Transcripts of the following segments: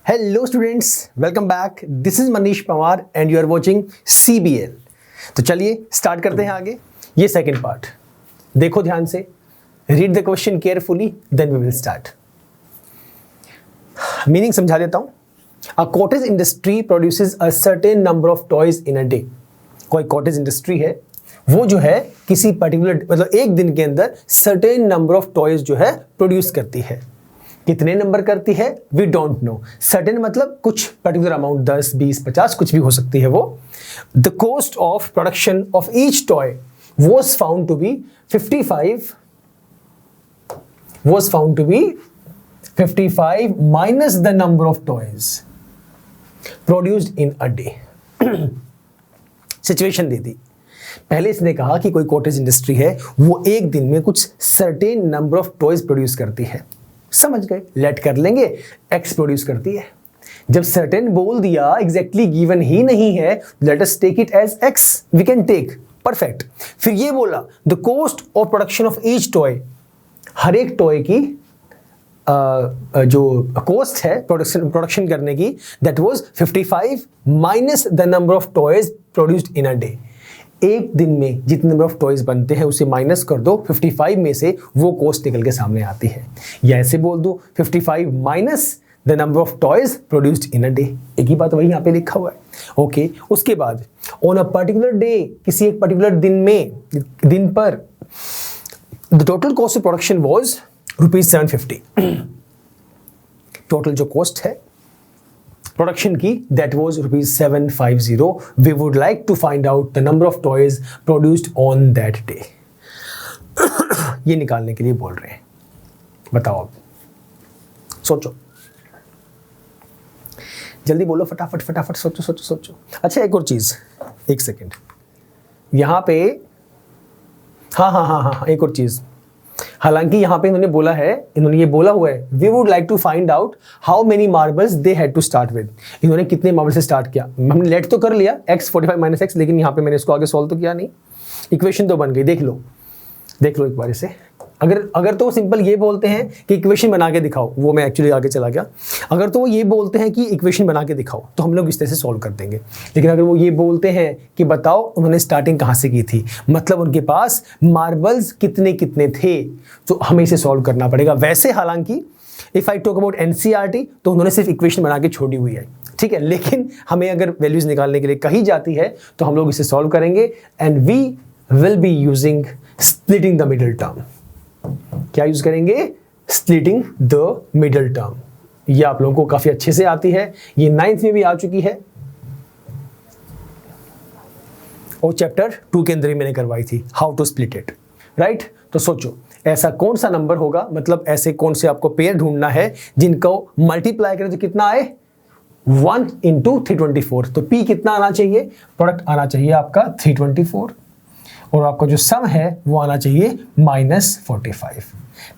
Hello students, welcome back. This is Manish Pawar and you are watching CBL। तो चलिए start करते हैं आगे। ये सेकंड पार्ट देखो ध्यान से, read the question carefully, then we will start. Meaning समझा देता हूं। A cottage industry produces a certain number of toys in a day. कोई कॉटेज इंडस्ट्री है, वो जो है किसी पर्टिकुलर मतलब एक दिन के अंदर सर्टेन नंबर ऑफ टॉयज जो है प्रोड्यूस करती है। कितने नंबर करती है वी डोंट नो। सर्टेन मतलब कुछ पर्टिकुलर अमाउंट, 10, 20, 50 कुछ भी हो सकती है वो। The cost of production of each toy was found to be 55 minus the number of toys produced in a day। Situation दे दी। पहले इसने कहा कि कोई कॉटेज इंडस्ट्री है, वो एक दिन में कुछ certain number of toys produce करती है। समझ गए, लेट कर लेंगे, एक्स प्रोड्यूस करती है। जब सर्टेन बोल दिया, एग्जैक्टली गिवन ही नहीं है, let us take it as x, we can take, perfect. फिर ये बोला the cost of production of each toy, हर एक टॉय की जो कॉस्ट है प्रोडक्शन करने की, that was 55 minus the number of toys produced in a day. एक दिन में जितने नंबर ऑफ टॉयज बनते हैं उसे माइनस कर दो, 55 में से वो कॉस्ट निकल के सामने आती है। या ऐसे बोल दो 55 minus the number of toys produced in a day. एक ही बात वही यहाँ पे लिखा हुआ है। ओके, उसके बाद ऑन अ पर्टिकुलर डे, किसी एक पर्टिकुलर दिन पर the total cost of production was ₹750। Total जो कॉस्ट है प्रोडक्शन की, that was ₹750। We would like to find out the number of toys produced on that day. ये निकालने के लिए बोल रहे हैं। बताओ अब, सोचो, जल्दी बोलो, फटाफट फटाफट सोचो सोचो सोचो। अच्छा एक और चीज, एक सेकेंड यहाँ पे, हाँ, एक और चीज। हालांकि यहाँ पे इन्होंने ये बोला हुआ है, we would like to find out how many marbles they had to start with. इन्होंने कितने मार्बल से स्टार्ट किया। हमने लेट तो कर लिया x 45 माइनस एक्स, लेकिन यहाँ पे मैंने इसको आगे सॉल्व तो किया नहीं। इक्वेशन तो बन गई, देख लो एक बार इसे। अगर तो सिंपल ये बोलते हैं कि इक्वेशन बना के दिखाओ, वो मैं एक्चुअली आगे चला गया। अगर तो वो ये बोलते हैं कि इक्वेशन बना के दिखाओ, तो हम लोग इस तरह से सॉल्व कर देंगे। लेकिन अगर वो ये बोलते हैं कि बताओ उन्होंने स्टार्टिंग कहाँ से की थी, मतलब उनके पास मार्बल्स कितने कितने थे, तो हमें इसे सॉल्व करना पड़ेगा। वैसे हालांकि if I talk about NCERT, तो उन्होंने सिर्फ इक्वेशन बना के छोड़ी हुई है, ठीक है। लेकिन हमें अगर वैल्यूज निकालने के लिए कही जाती है तो हम लोग इसे सॉल्व करेंगे, and we will be using splitting the middle term. क्या यूज करेंगे? Splitting the middle term. ये आप लोगों को काफी अच्छे से आती है, ये 9th में भी आ चुकी है और चैप्टर 2 के अंदर ही मैंने करवाई थी, how to split it, right. तो सोचो ऐसा कौन सा नंबर होगा, मतलब ऐसे कौन से आपको पेयर ढूंढना है जिनको मल्टीप्लाई करें तो कितना आए, 1 × 324। तो P कितना आना चाहिए, प्रोडक्ट आना चाहिए आपका 324, और आपका जो सम है वो आना चाहिए -45।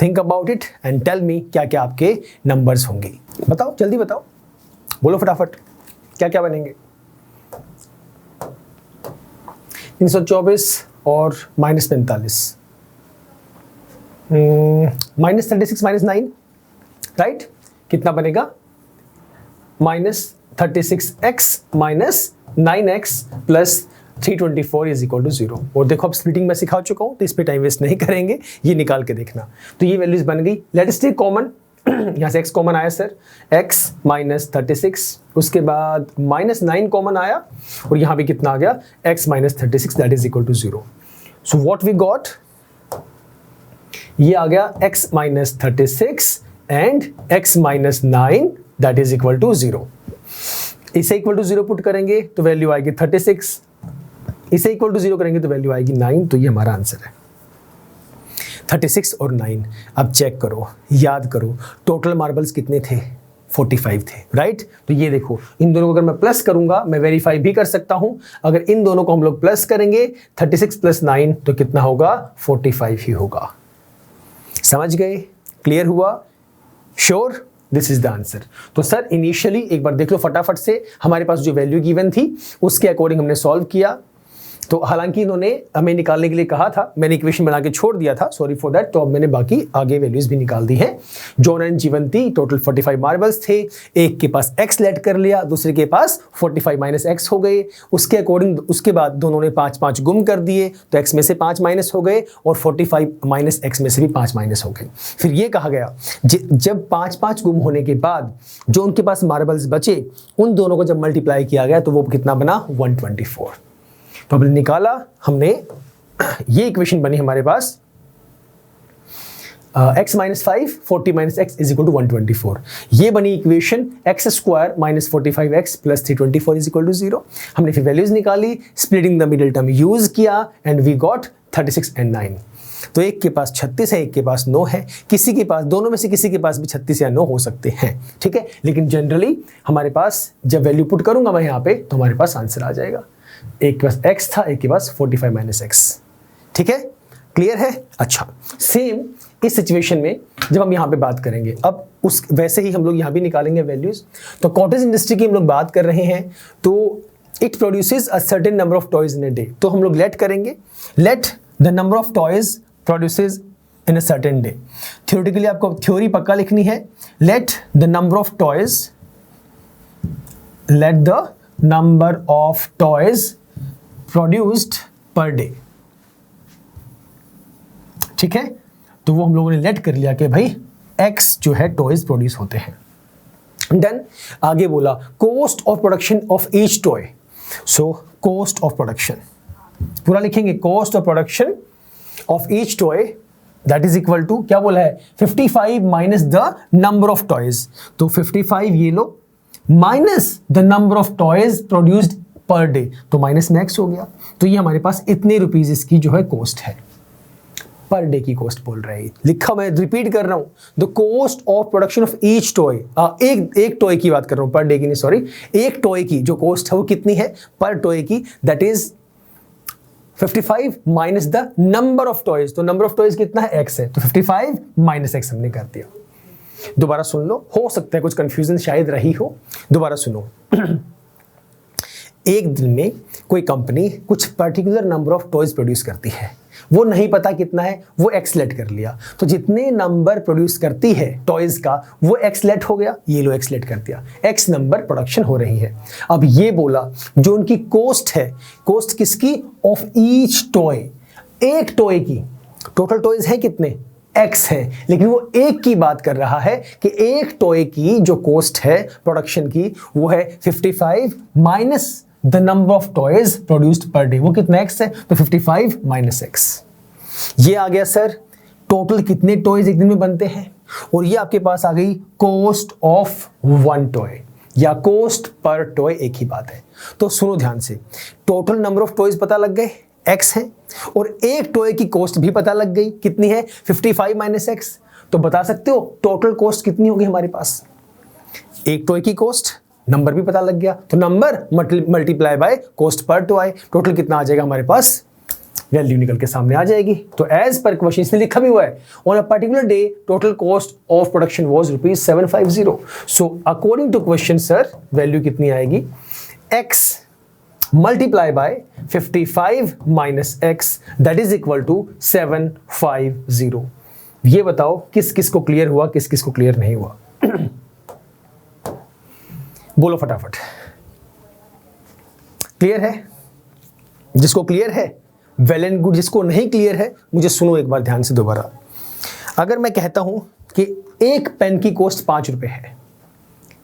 Think about it and tell me क्या क्या आपके नंबर्स होंगे। बताओ, जल्दी बताओ, बोलो फटाफट, क्या क्या बनेंगे। 324 और -45, -36 -9, राइट। कितना बनेगा, -36x - 9x + 324 = 0। और देखो अब स्प्लिटिंग में सिखा चुका हूं, तो इस पे टाइम वेस्ट नहीं करेंगे, ये निकाल के देखना। तो ये वैल्यूज बन गई। लेट अस टेक कॉमन, यहाँ से x कॉमन आया सर, x - 36, उसके बाद -9 कॉमन आया, और यहाँ भी कितना आ गया, x - 36, that is equal to 0। So what we got, ये आ गया x - 36 and x - 9, that is equal to 0। इसे इक्वल टू 0 पुट करेंगे तो वैल्यू आएगी 36, इसे इक्वल टू 0 करेंगे तो वैल्यू आएगी 9। तो ये हमारा आंसर है 36 और 9। अब चेक करो, याद करो, टोटल मार्बल्स कितने थे, 45 थे, राइट। तो ये देखो, इन दोनों को अगर मैं प्लस करूंगा, मैं वेरीफाई भी कर सकता हूं। अगर इन दोनों को हम लोग प्लस करेंगे, 36 + 9 तो कितना होगा, 45 ही होगा। समझ गए, क्लियर हुआ, sure, this is the answer. तो सर इनिशियली एक बार देख लो फटाफट से, हमारे पास जो वैल्यू गिवन थी उसके अकॉर्डिंग हमने सॉल्व किया। तो हालांकि इन्होंने हमें निकालने के लिए कहा था, मैंने इक्वेशन बना के छोड़ दिया था, सॉरी फॉर दैट। तो अब मैंने बाकी आगे वैल्यूज भी निकाल दी हैं। जॉन एंड जीवंती टोटल 45 मार्बल्स थे, एक के पास x लेट कर लिया, दूसरे के पास 45 माइनस एक्स हो गए। उसके अकॉर्डिंग उसके बाद दोनों ने 5-5 गुम कर दिए, तो x में से 5 माइनस हो गए और 45 माइनस एक्स में से भी 5 माइनस हो गए। फिर ये कहा गया जब 5-5 गुम होने के बाद जो उनके पास मार्बल्स बचे उन दोनों को जब मल्टीप्लाई किया गया तो वो कितना बना, 124। तो हमने निकाला, हमने ये इक्वेशन बनी हमारे पास x minus 5 40 minus x is equal to 124। ये बनी equation x square minus 45x plus 324 is equal to 0। हमने फिर वैल्यूज निकाली, splitting the middle term use किया एंड वी गॉट 36 एंड 9। तो एक के पास 36 है, एक के पास 9 है, किसी के पास, दोनों में से किसी के पास भी 36 या 9 हो सकते हैं, ठीक है। लेकिन जनरली हमारे पास जब वैल्यू पुट करूंगा मैं यहाँ पे तो हमारे पास आंसर आ जाएगा। एक के पास x था, एक के पास 45 माइनस एक्स, ठीक है, क्लियर है। अच्छा, सेम इस सिचुएशन में जब हम यहाँ पे बात करेंगे, अब उस वैसे ही हम लोग यहाँ भी निकालेंगे वैल्यूज। तो कॉटेज इंडस्ट्री की हम लोग बात कर रहे हैं, तो it produces a certain number of toys in a day. तो हम लोग लेट करेंगे, let the number of toys produces in a certain day. Theoretically आपको थ्योरी पक्का लिखनी है। Let the number of toys, let the number of toys produced per day, ठीक है। तो वो हम लोगों ने लेट कर लिया कि भाई x जो है टॉयज प्रोड्यूस होते हैं। देन आगे बोला cost of production of each toy. So cost of production पूरा लिखेंगे, cost of production of each toy that is equal to, क्या बोला है, 55 minus the number of toys. तो 55 ये लो minus the number of toys produced per day, तो minus में x हो गया। तो ये हमारे पास इतने रुपीज इसकी जो है कॉस्ट है, पर डे की कॉस्ट बोल रहा है। लिखा, मैं रिपीट कर रहा हूं, the cost of production of each toy. एक टॉय की बात कर रहा हूं, पर डे की नहीं, सॉरी। एक टॉय की जो कॉस्ट है वो कितनी है पर टॉय की, that is 55 minus the number of toys. तो नंबर ऑफ टॉयज कितना है, x है, तो 55 माइनस x हमने कर दिया। दोबारा सुन लो, हो सकता है कुछ कंफ्यूजन शायद रही हो, दोबारा सुनो। एक दिन में कोई कंपनी कुछ particular number of toys produce करती है, वो नहीं पता कितना है, वो x लेट कर लिया। तो जितने नंबर प्रोड्यूस करती है टॉयज का वो x लेट हो गया, ये लो x लेट कर दिया, x नंबर प्रोडक्शन हो रही है। अब ये बोला जो उनकी कॉस्ट है, कॉस्ट किसकी, ऑफ ईच टॉय, एक टॉय की। टोटल टॉयज है कितने, x है, लेकिन वो एक की बात कर रहा है कि एक टॉय की जो कॉस्ट है प्रोडक्शन की वो है 55 minus the number of toys produced per day, वो कितना x है, तो 55 माइनस x। ये आ गया सर टोटल कितने टॉयज एक दिन में बनते हैं, और ये आपके पास आ गई कॉस्ट ऑफ वन टॉय या कॉस्ट पर टॉय, एक ही बात है। तो सुनो ध्यान से, टोटल नंबर ऑफ टॉयज पता लग गए, x है, और एक टॉय की कॉस्ट भी पता लग गई, कितनी है, 55 माइनस एक्स। तो बता सकते हो टोटल कॉस्ट कितनी होगी हमारे पास, एक टॉय की कॉस्ट, नंबर भी पता लग गया, तो number multiply by cost per toy, total कितना आ जाएगा हमारे पास, वैल्यू निकल के सामने आ जाएगी। तो एज पर क्वेश्चन इसमें लिखा भी हुआ है, on a particular day total cost of production was ₹750। So according to question sir value कितनी आएगी, x multiply by 55 minus x that is equal to 750। ये बताओ किस किस को क्लियर हुआ, किस किस को क्लियर नहीं हुआ, बोलो फटाफट। क्लियर है, जिसको क्लियर है वेल एंड गुड, जिसको नहीं क्लियर है मुझे सुनो एक बार ध्यान से दोबारा। अगर मैं कहता हूं कि एक पेन की कॉस्ट 5 रुपए है,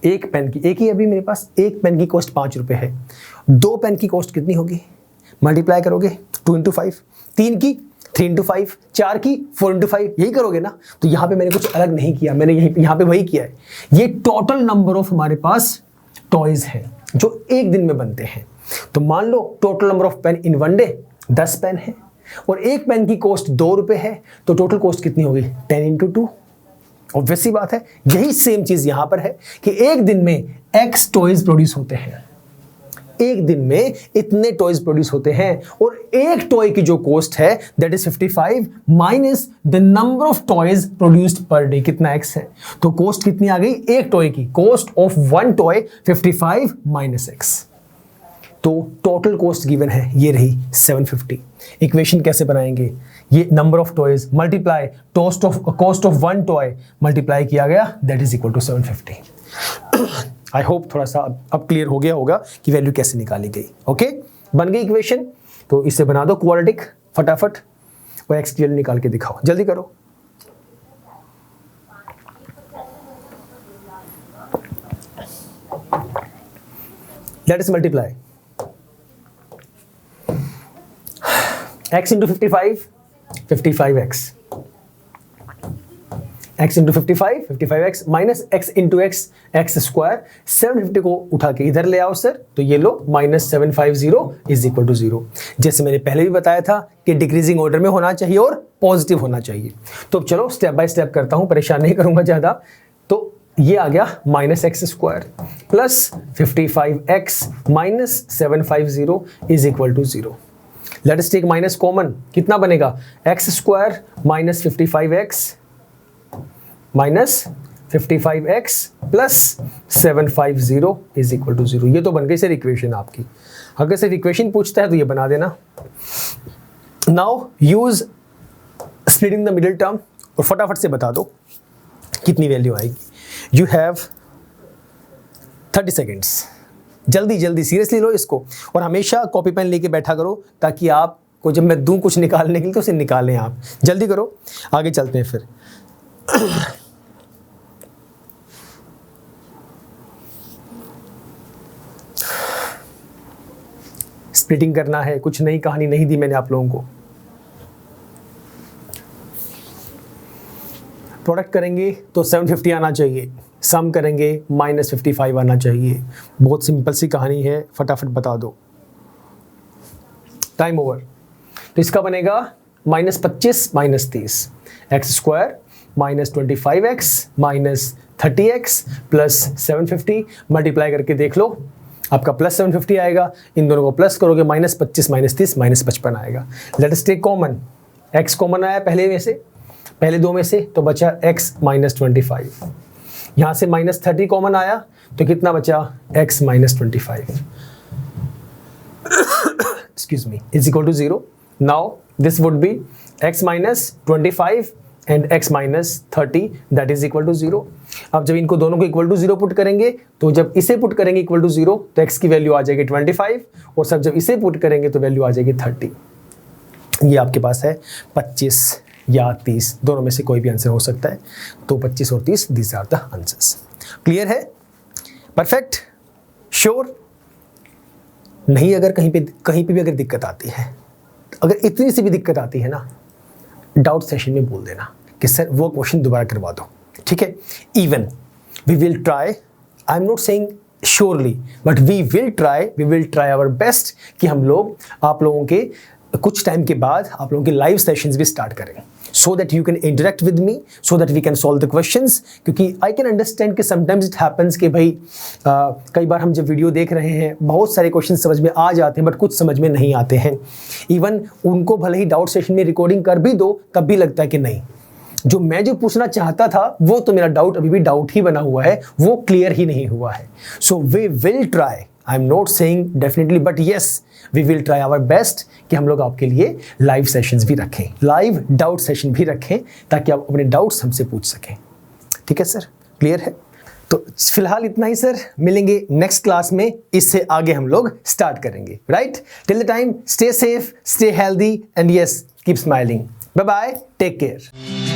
एक पेन की, एक ही अभी मेरे पास, एक पेन की कॉस्ट 5 रुपए है, 2 पेन की कॉस्ट कितनी होगी, मल्टीप्लाई करोगे 2 इंटू 5, 3 की 3 इंटू 5, 4 की 4 इंटू 5, यही करोगे ना। तो यहाँ पे मैंने कुछ अलग नहीं किया, मैंने यहाँ पे वही किया है। ये टोटल नंबर ऑफ हमारे पास टॉयज है जो एक दिन में बनते हैं। तो मान लो total number of pen in one day 10 pen है, और एक पेन की कॉस्ट 2 रुपए है, तो टोटल कॉस्ट कितनी होगी, 10 इंटू 2। ऑब्वियस सी बात है, यही सेम चीज यहां पर है कि एक दिन में x टॉयज प्रोड्यूस होते हैं, एक दिन में इतने टॉयज प्रोड्यूस होते हैं, और एक टॉय की जो कॉस्ट है that is 55 minus the number of toys produced per day, कितना x है। तो कॉस्ट कितनी आ गई, एक टॉय की cost of one toy 55 minus x। तो टोटल कॉस्ट गिवन है, ये रही 750। इक्वेशन कैसे बनाएंगे, ये number of toys multiply cost of one toy multiply किया गया, that is equal to 750। I hope थोड़ा सा अब क्लियर हो गया होगा कि वैल्यू कैसे निकाली गई। ओके, बन गई इक्वेशन, तो इसे बना दो क्वाड्रेटिक फटाफट और एक्स की वैल्यू निकाल के दिखाओ, जल्दी करो। Let us multiply x into 55, 55x, x into 55, 55x minus x into x, x square. 750 को उठा के इधर ले आओ सर, तो ये लो माइनस 750 इज इक्वल टू 0। जैसे मैंने पहले भी बताया था कि डिक्रीजिंग ऑर्डर में होना चाहिए और पॉजिटिव होना चाहिए। तो चलो स्टेप बाय स्टेप करता हूं, परेशान नहीं करूंगा ज़्यादा। तो ये आ गया minus x square plus 55x minus 750 is equal to 0। Let us take minus common, कितना बनेगा, x square minus 55x minus 55x plus 750 is equal to 0। ये तो बन गई सर इक्वेशन आपकी। अगर सिर्फ इक्वेशन पूछता है तो ये बना देना। Now use splitting the middle term और फटाफट से बता दो कितनी वैल्यू आएगी। यू हैव 30 सेकेंड्स, जल्दी जल्दी सीरियसली लो इसको, और हमेशा कॉपी पेन लेके बैठा करो ताकि आपको जब मैं दूं कुछ निकालने के लिए तो उसे निकालें आप। जल्दी करो, आगे चलते हैं फिर। स्प्लिटिंग करना है, कुछ नई कहानी नहीं दी मैंने आप लोगों को। प्रोडक्ट करेंगे तो 750 आना चाहिए, सम करेंगे माइनस 55 आना चाहिए। बहुत सिंपल सी कहानी है, फटाफट बता दो। Time over. तो इसका बनेगा minus 25 minus 30, x square minus 25x minus 30x plus 750 multiply करके देख लो, आपका प्लस 750 आएगा। इन दोनों को प्लस करोगे माइनस 25 माइनस 30 माइनस 55 आएगा। Let us take common, x common आया पहले दो में से, तो बचा x माइनस 25। यहाँ से माइनस 30 कॉमन आया तो कितना बचा, x minus 25 excuse me is equal to 0. Now this would be x minus 25 and x minus 30 that is equal to 0. अब जब इनको दोनों को इक्वल टू 0 पुट करेंगे, तो जब इसे पुट करेंगे इक्वल टू 0 तो x की वैल्यू आ जाएगी 25, और सब जब इसे पुट करेंगे तो वैल्यू आ जाएगी 30। ये आपके पास है 25 या 30, दोनों में से कोई भी आंसर हो सकता है। तो 25 और 30 these are the answers. Clear है, परफेक्ट, श्योर। नहीं, अगर कहीं पे भी अगर दिक्कत आती है, अगर इतनी सी भी दिक्कत आती है ना, डाउट सेशन में बोल देना कि सर वो क्वेश्चन दोबारा करवा दो, ठीक है। Even we will try, I am not saying surely, but we will try our best कि हम लोग आप लोगों के कुछ टाइम के बाद आप लोगों के लाइव सेशंस भी स्टार्ट करें, so that you can interact with me, so that we can solve the questions। क्योंकि I can understand कि sometimes it happens कि भाई कई बार हम जब वीडियो देख रहे हैं बहुत सारे क्वेश्चन समझ में आ जाते हैं बट कुछ समझ में नहीं आते हैं। इवन उनको भले ही डाउट सेशन में रिकॉर्डिंग कर भी दो तब भी लगता है कि नहीं, जो पूछना चाहता था वो तो मेरा डाउट अभी भी डाउट ही बना हुआ है, वो क्लियर ही नहीं हुआ है। So we will try, I am not saying definitely, but yes we will try our best कि हम लोग आपके लिए लाइव सेशंस भी रखें, लाइव डाउट सेशन भी रखें, ताकि आप अपने डाउट्स हमसे पूछ सकें। ठीक है सर, क्लियर है? तो फिलहाल इतना ही सर, मिलेंगे नेक्स्ट क्लास में, इससे आगे हम लोग स्टार्ट करेंगे। Right, till the time stay safe, stay healthy and yes keep smiling. Bye bye, take care.